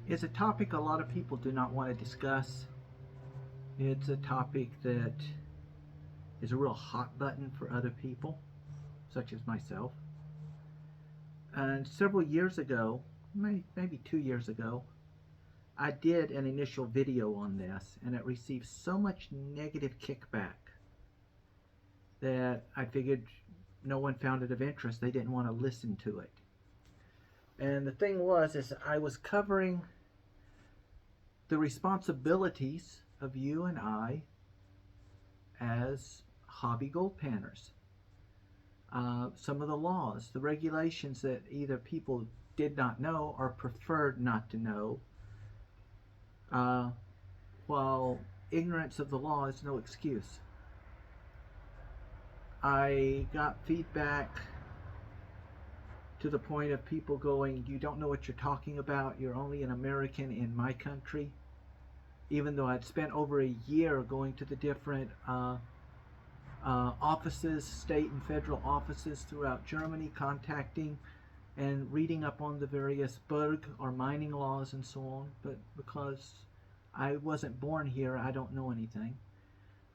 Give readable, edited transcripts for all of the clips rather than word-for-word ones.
is a topic a lot of people do not want to discuss. It's a topic that is a real hot button for other people, such as myself. And several years ago, maybe 2 years ago, I did an initial video on this, and it received so much negative kickback that I figured no one found it of interest. They didn't want to listen to it. And the thing is I was covering the responsibilities of you and I as hobby gold panners. Some of the laws, the regulations that either people did not know or preferred not to know, while ignorance of the law is no excuse. I got feedback to the point of people going, "You don't know what you're talking about. You're only an American in my country." Even though I'd spent over a year going to the different offices, state and federal offices throughout Germany, contacting and reading up on the various Berg or mining laws and so on. But because I wasn't born here, I don't know anything.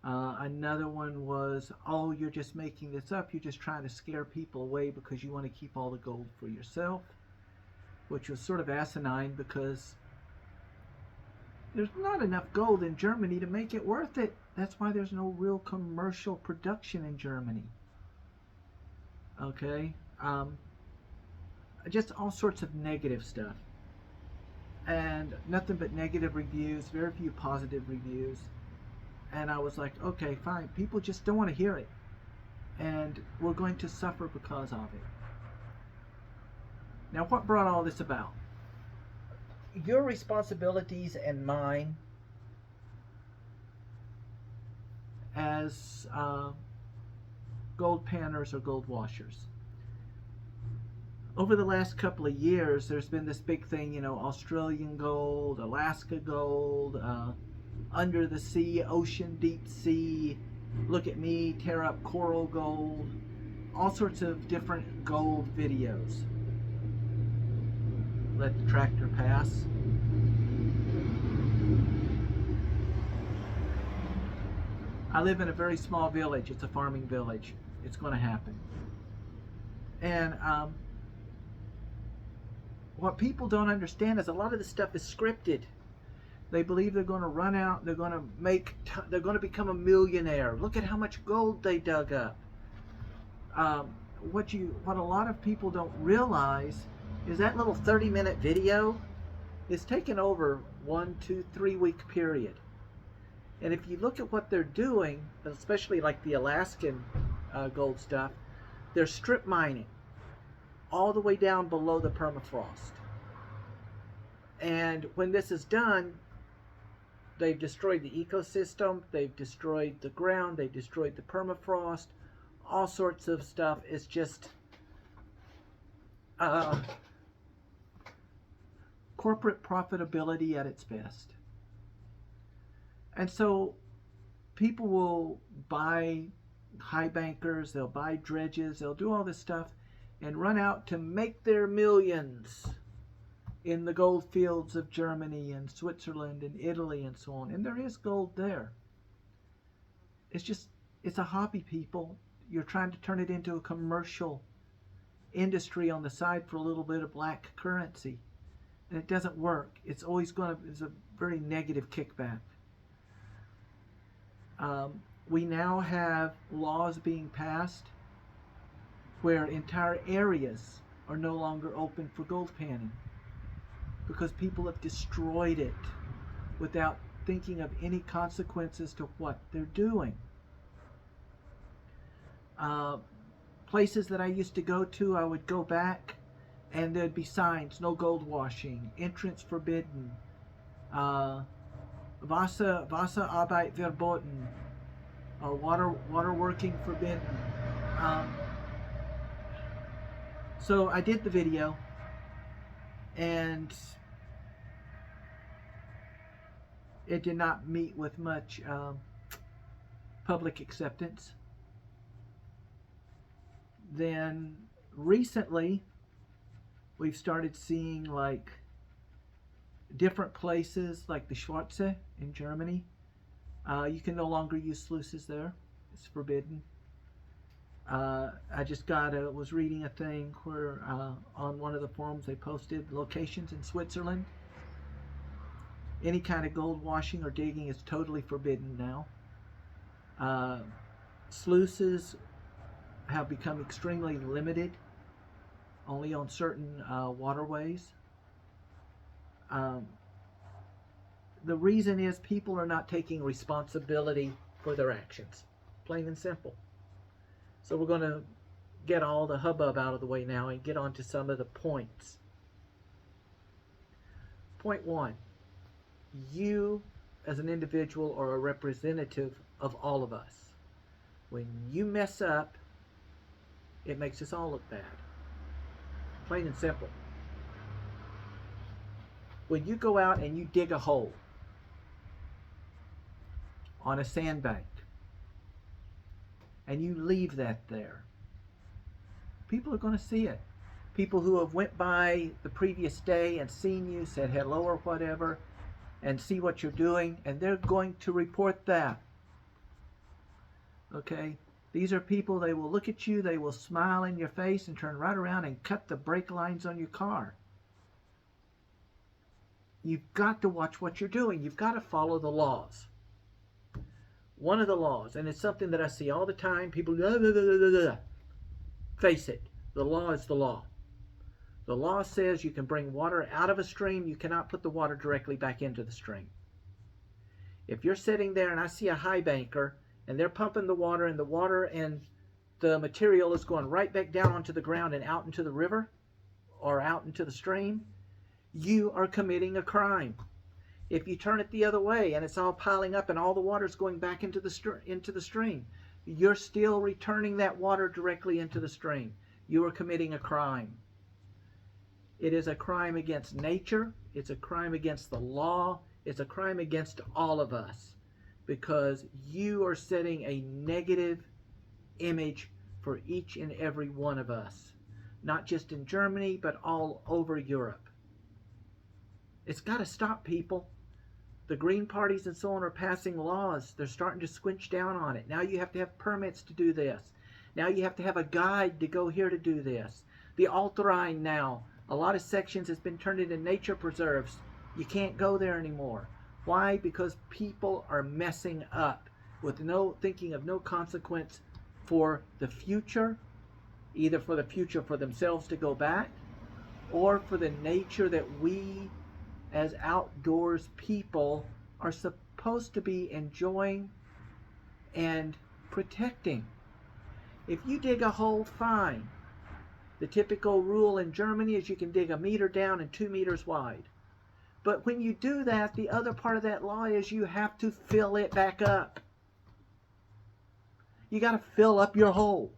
Another one was, "Oh, you're just making this up. You're just trying to scare people away because you want to keep all the gold for yourself," which was sort of asinine because there's not enough gold in Germany to make it worth it. That's why there's no real commercial production in Germany. Okay? Just all sorts of negative stuff. And nothing but negative reviews, very few positive reviews. And I was like, okay, fine. People just don't want to hear it. And we're going to suffer because of it. Now, what brought all this about? Your responsibilities and mine as gold panners or gold washers. Over the last couple of years, there's been this big thing, Australian gold, Alaska gold, under the sea, ocean, deep sea, look at me, tear up coral gold, all sorts of different gold videos. Let the tractor pass. I live in a very small village. It's a farming village. It's going to happen. And what people don't understand is a lot of this stuff is scripted. They believe they're going to run out. They're going to become a millionaire. Look at how much gold they dug up. What a lot of people don't realize is that little 30-minute video is taken over 1, 2, 3 week period. And if you look at what they're doing, especially like the Alaskan gold stuff, they're strip mining all the way down below the permafrost. And when this is done, they've destroyed the ecosystem, they've destroyed the ground, they've destroyed the permafrost, all sorts of stuff. It's just corporate profitability at its best. And so people will buy high bankers, they'll buy dredges, they'll do all this stuff and run out to make their millions in the gold fields of Germany and Switzerland and Italy and so on. And there is gold there. It's a hobby, people. You're trying to turn it into a commercial industry on the side for a little bit of black currency. And it doesn't work. It's a very negative kickback. We now have laws being passed where entire areas are no longer open for gold panning because people have destroyed it without thinking of any consequences to what they're doing. Places that I used to go to, I would go back and there'd be signs, no gold washing, entrance forbidden, Wasserarbeit verboten, water working forbidden. So I did the video, and it did not meet with much public acceptance. Then recently, we've started seeing like different places like the Schwarze in Germany, you can no longer use sluices there. It's forbidden. I just was reading a thing where on one of the forums they posted locations in Switzerland. Any kind of gold washing or digging is totally forbidden now. Sluices have become extremely limited, only on certain waterways. The reason is people are not taking responsibility for their actions, plain and simple. So we're going to get all the hubbub out of the way now and get on to some of the points. Point 1. You as an individual are a representative of all of us. When you mess up, it makes us all look bad. Plain and simple. When you go out and you dig a hole on a sandbank and you leave that there, people are going to see it. People who have went by the previous day and seen you, said hello or whatever, and see what you're doing, and they're going to report that. Okay? These are people, they will look at you, they will smile in your face and turn right around and cut the brake lines on your car. You've got to watch what you're doing. You've got to follow the laws. One of the laws, and it's something that I see all the time, people, face it, the law is the law. The law says you can bring water out of a stream, you cannot put the water directly back into the stream. If you're sitting there and I see a high banker and they're pumping the water and the material is going right back down onto the ground and out into the river or out into the stream, you are committing a crime. If you turn it the other way and it's all piling up and all the water's going back into the stream, you're still returning that water directly into the stream. You are committing a crime. It is a crime against nature. It's a crime against the law. It's a crime against all of us because you are setting a negative image for each and every one of us, not just in Germany, but all over Europe. It's got to stop, people. The Green parties and so on are passing laws. They're starting to squinch down on it. Now you have to have permits to do this. Now you have to have a guide to go here to do this. The Altrine now, a lot of sections has been turned into nature preserves. You can't go there anymore. Why? Because people are messing up with thinking of no consequence for the future, either for the future for themselves to go back, or for the nature that we as outdoors people are supposed to be enjoying and protecting. If you dig a hole, fine. The typical rule in Germany is you can dig 1 meter down and 2 meters wide. But when you do that, the other part of that law is you have to fill it back up. You got to fill up your hole.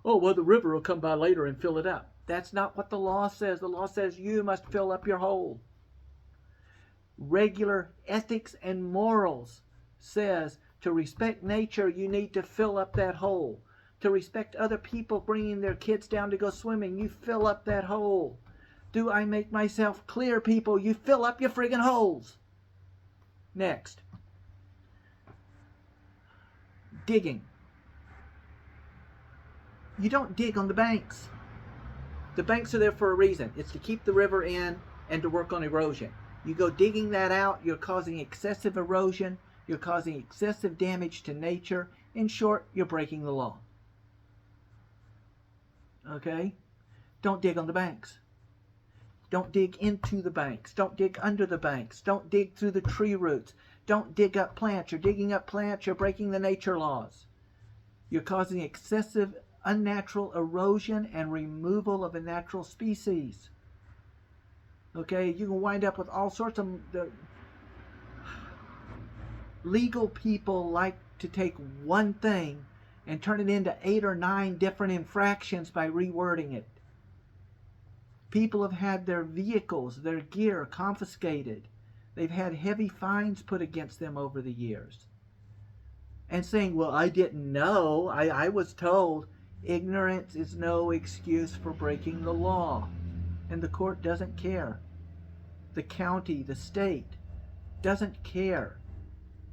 Oh, well, the river will come by later and fill it up. That's not what the law says. The law says you must fill up your hole. Regular ethics and morals says to respect nature, you need to fill up that hole. To respect other people bringing their kids down to go swimming, you fill up that hole. Do I make myself clear, people? You fill up your friggin' holes. Next. Digging. You don't dig on the banks. The banks are there for a reason. It's to keep the river in and to work on erosion. You go digging that out, you're causing excessive erosion, you're causing excessive damage to nature. In short, you're breaking the law. Okay? Don't dig on the banks. Don't dig into the banks. Don't dig under the banks. Don't dig through the tree roots. Don't dig up plants. You're digging up plants, you're breaking the nature laws. You're causing excessive unnatural erosion and removal of a natural species. Okay, you can wind up with all sorts of legal people like to take one thing and turn it into 8 or 9 different infractions by rewording it. People have had their vehicles, their gear confiscated. They've had heavy fines put against them over the years. And saying, well, I didn't know, I was told. Ignorance is no excuse for breaking the law, and the court doesn't care. the county, the state doesn't care.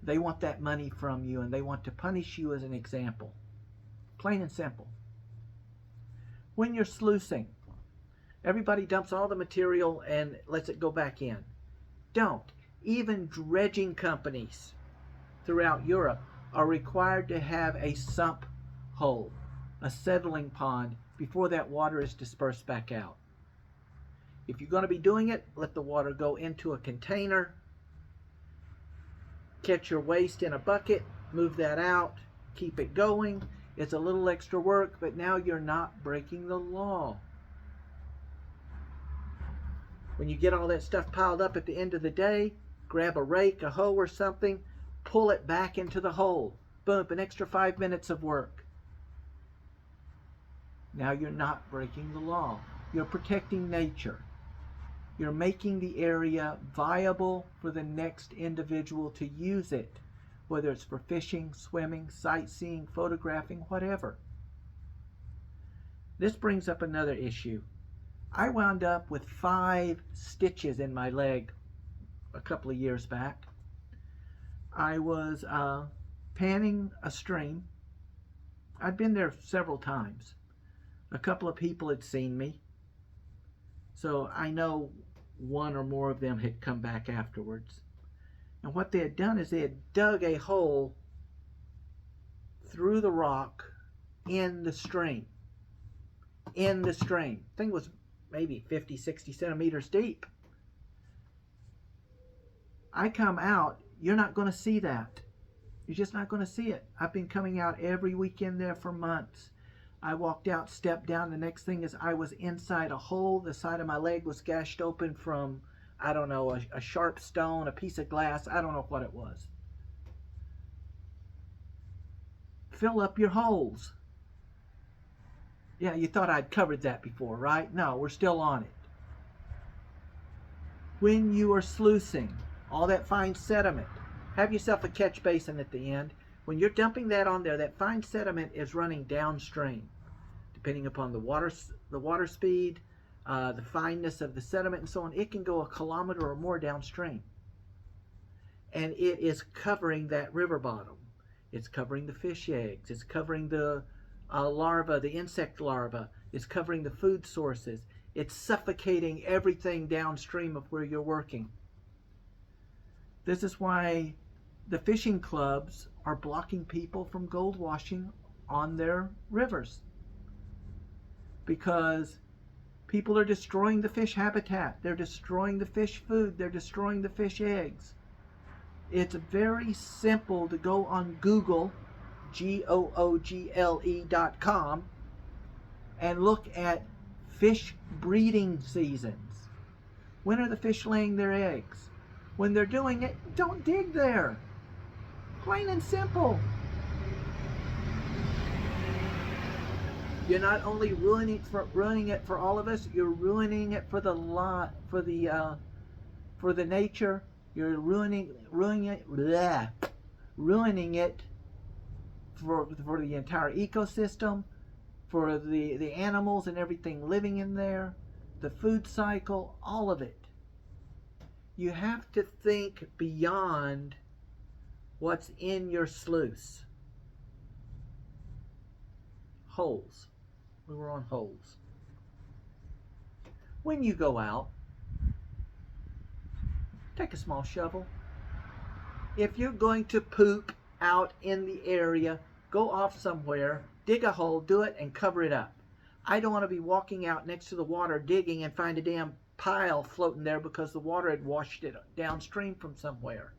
They want that money from you, and they want to punish you as an example. Plain and simple. When you're sluicing, everybody dumps all the material and lets it go back in. Don't. Even dredging companies throughout Europe are required to have a sump hole, a settling pond, before that water is dispersed back out. If you're going to be doing it, let the water go into a container, catch your waste in a bucket, move that out, keep it going. It's a little extra work, but now you're not breaking the law. When you get all that stuff piled up at the end of the day, grab a rake, a hoe or something, pull it back into the hole. Boom, an extra 5 minutes of work. Now you're not breaking the law. You're protecting nature. You're making the area viable for the next individual to use it, whether it's for fishing, swimming, sightseeing, photographing, whatever. This brings up another issue. I wound up with 5 stitches in my leg a couple of years back. I was panning a stream. I'd been there several times. A couple of people had seen me, so I know one or more of them had come back afterwards. And what they had done is they had dug a hole through the rock in the stream. In the stream. The thing was maybe 50, 60 centimeters deep. I come out, you're not going to see that. You're just not going to see it. I've been coming out every weekend there for months. I walked out, stepped down. The next thing is I was inside a hole. The side of my leg was gashed open from, I don't know, a sharp stone, a piece of glass. I don't know what it was. Fill up your holes. Yeah, you thought I'd covered that before, right? No, we're still on it. When you are sluicing, all that fine sediment, have yourself a catch basin at the end. When you're dumping that on there, that fine sediment is running downstream. Depending upon the water speed, the fineness of the sediment and so on, it can go a kilometer or more downstream. And it is covering that river bottom. It's covering the fish eggs. It's covering the larva, the insect larva. It's covering the food sources. It's suffocating everything downstream of where you're working. This is why the fishing clubs are blocking people from gold washing on their rivers. Because people are destroying the fish habitat. They're destroying the fish food. They're destroying the fish eggs. It's very simple to go on Google, google.com, and look at fish breeding seasons. When are the fish laying their eggs? When they're doing it, don't dig there. Plain and simple. You're not only ruining it for all of us, you're ruining it for the nature. You're ruining it for the entire ecosystem, for the animals and everything living in there, the food cycle, all of it. You have to think beyond what's in your sluice. Holes. We were on holes. When you go out, take a small shovel. If you're going to poop out in the area, go off somewhere, dig a hole, do it, and cover it up. I don't want to be walking out next to the water digging and find a damn pile floating there because the water had washed it downstream from somewhere.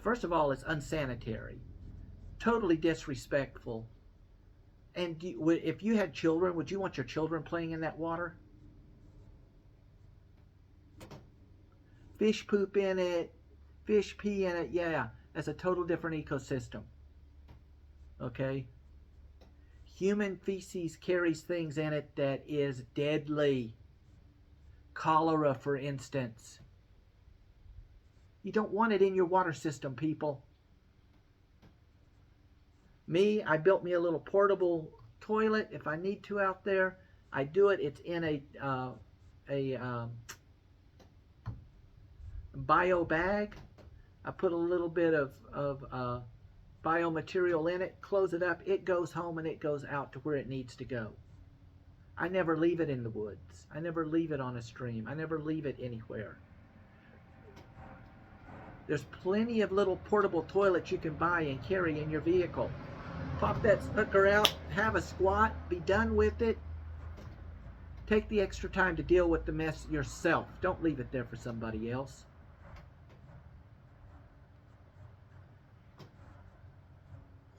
First of all, it's unsanitary, totally disrespectful. And if you had children, would you want your children playing in that water? Fish poop in it, fish pee in it, yeah, that's a total different ecosystem. Okay? Human feces carries things in it that is deadly. Cholera, for instance. You don't want it in your water system, people. Me, I built me a little portable toilet if I need to out there. I do it. It's in bio bag. I put a little bit of biomaterial in it, close it up, it goes home and it goes out to where it needs to go. I never leave it in the woods. I never leave it on a stream. I never leave it anywhere. There's plenty of little portable toilets you can buy and carry in your vehicle. Pop that sucker out, have a squat, be done with it. Take the extra time to deal with the mess yourself. Don't leave it there for somebody else.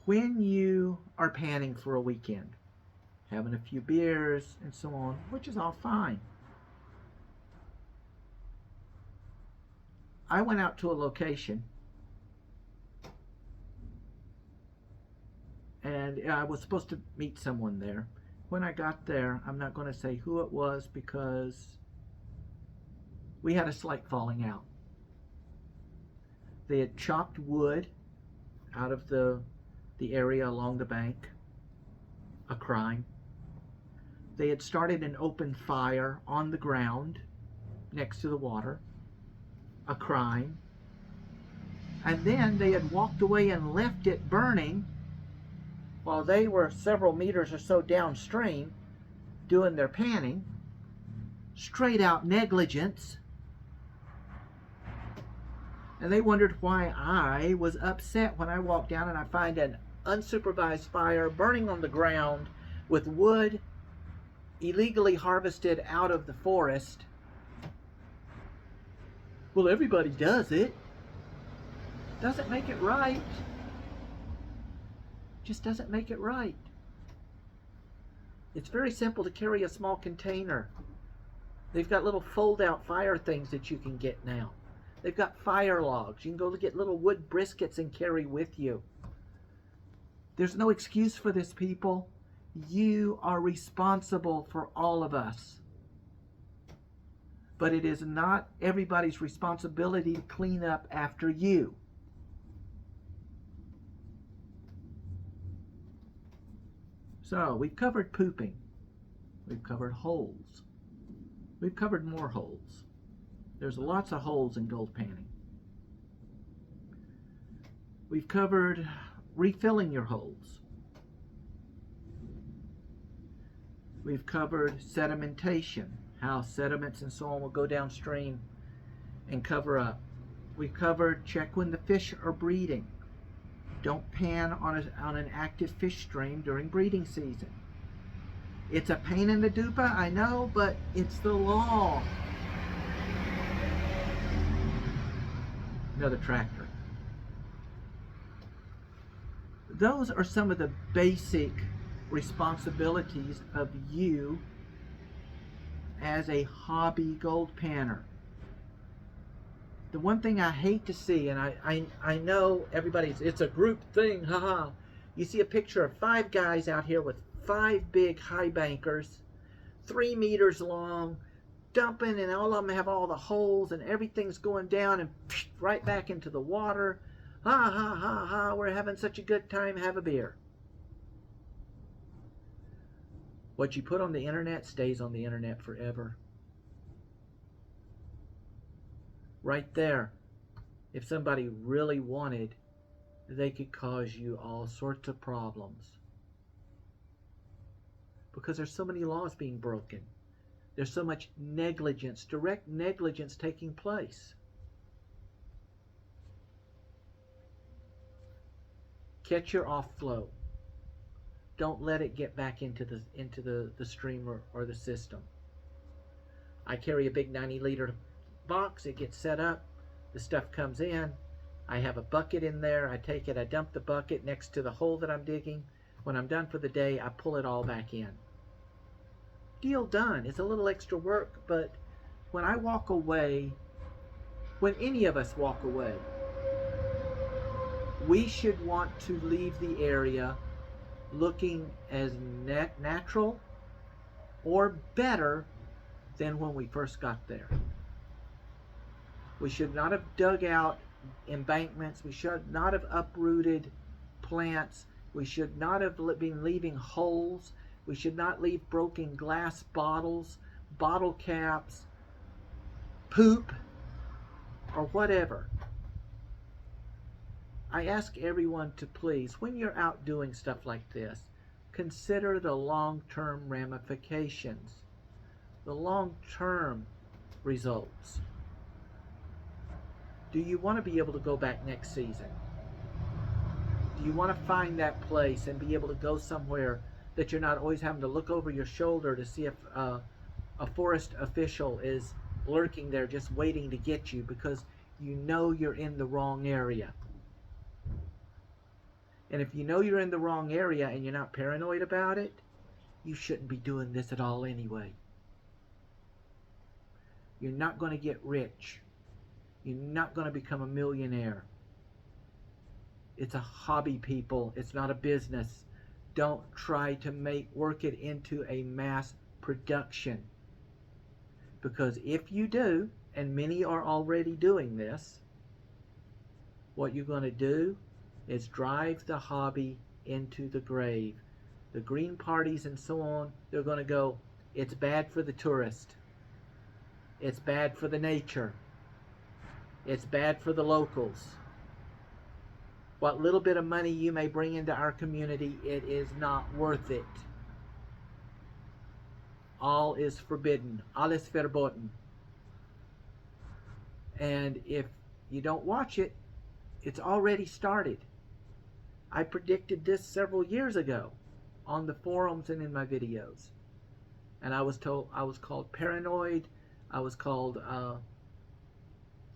When you are panning for a weekend, having a few beers and so on, which is all fine. I went out to a location and I was supposed to meet someone there. When I got there, I'm not going to say who it was because we had a slight falling out. They had chopped wood out of the area along the bank, a crime. They had started an open fire on the ground next to the water, a crime. And then they had walked away and left it burning while they were several meters or so downstream doing their panning. Straight out negligence. And they wondered why I was upset when I walked down and I find an unsupervised fire burning on the ground with wood illegally harvested out of the forest. Well, everybody does it. Doesn't make it right. Just doesn't make it right. It's very simple to carry a small container. They've got little fold-out fire things that you can get now. They've got fire logs. You can go get little wood briskets and carry with you. There's no excuse for this, people. You are responsible for all of us. But it is not everybody's responsibility to clean up after you. So, we've covered pooping. We've covered holes. We've covered more holes. There's lots of holes in gold panning. We've covered refilling your holes. We've covered sedimentation, how sediments and so on will go downstream and cover up. We've covered check when the fish are breeding. Don't pan on an active fish stream during breeding season. It's a pain in the dupa, I know, but it's the law. Another tractor. Those are some of the basic responsibilities of you as a hobby gold panner. The one thing I hate to see, and I know everybody's, it's a group thing, haha. You see a picture of 5 guys out here with 5 big high bankers, 3 meters long, dumping, and all of them have all the holes and everything's going down and right back into the water. Ha ha ha ha, we're having such a good time, have a beer. What you put on the internet stays on the internet forever. Right there. If somebody really wanted, they could cause you all sorts of problems. Because there's so many laws being broken. There's so much negligence, direct negligence taking place. Catch your off flow. Don't let it get back into the stream or the system. I carry a big 90-liter box. It gets set up. The stuff comes in. I have a bucket in there. I take it. I dump the bucket next to the hole that I'm digging. When I'm done for the day, I pull it all back in. Deal done. It's a little extra work, but when I walk away, when any of us walk away, we should want to leave the area looking as natural or better than when we first got there. We should not have dug out embankments. We should not have uprooted plants. We should not have been leaving holes. We should not leave broken glass bottles, bottle caps, poop. or whatever. I ask everyone to please, when you're out doing stuff like this, consider the long-term ramifications, the long-term results. Do you want to be able to go back next season? Do you want to find that place and be able to go somewhere that you're not always having to look over your shoulder to see if a forest official is lurking there just waiting to get you because you know you're in the wrong area? And if you know you're in the wrong area and you're not paranoid about it, you shouldn't be doing this at all anyway. You're not going to get rich. You're not going to become a millionaire. It's a hobby, people. It's not a business. Don't try to work it into a mass production. Because if you do, and many are already doing this, what you're going to do is drive the hobby into the grave. The green parties and so on, they're going to go, it's bad for the tourist. It's bad for the nature. It's bad for the locals. What little bit of money you may bring into our community, it is not worth it. All is forbidden. Alles verboten. And if you don't watch it, it's already started. I predicted this several years ago on the forums and in my videos. And I was called paranoid. I was called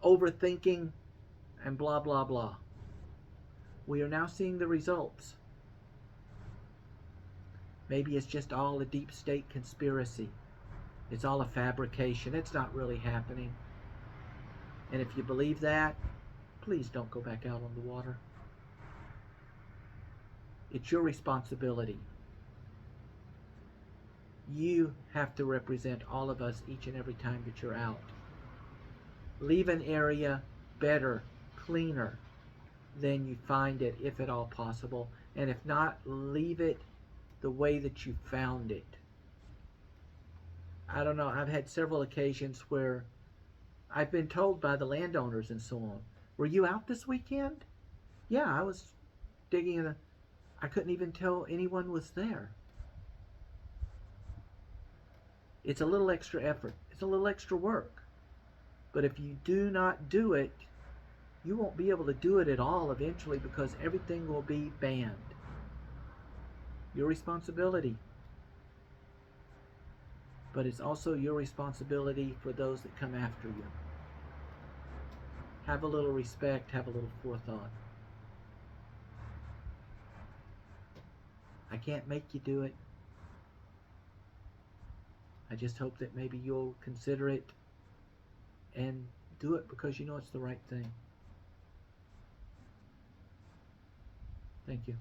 overthinking and blah, blah, blah. We are now seeing the results. Maybe it's just all a deep state conspiracy. It's all a fabrication. It's not really happening. And if you believe that, please don't go back out on the water. It's your responsibility. You have to represent all of us each and every time that you're out. Leave an area better, cleaner than you find it, if at all possible. And if not, leave it the way that you found it. I don't know, I've had several occasions where I've been told by the landowners and so on, were you out this weekend? Yeah, I was digging in I couldn't even tell anyone was there. It's a little extra effort. It's a little extra work. But if you do not do it, you won't be able to do it at all eventually because everything will be banned. Your responsibility. But it's also your responsibility for those that come after you. Have a little respect, have a little forethought. I can't make you do it. I just hope that maybe you'll consider it and do it because you know it's the right thing. Thank you.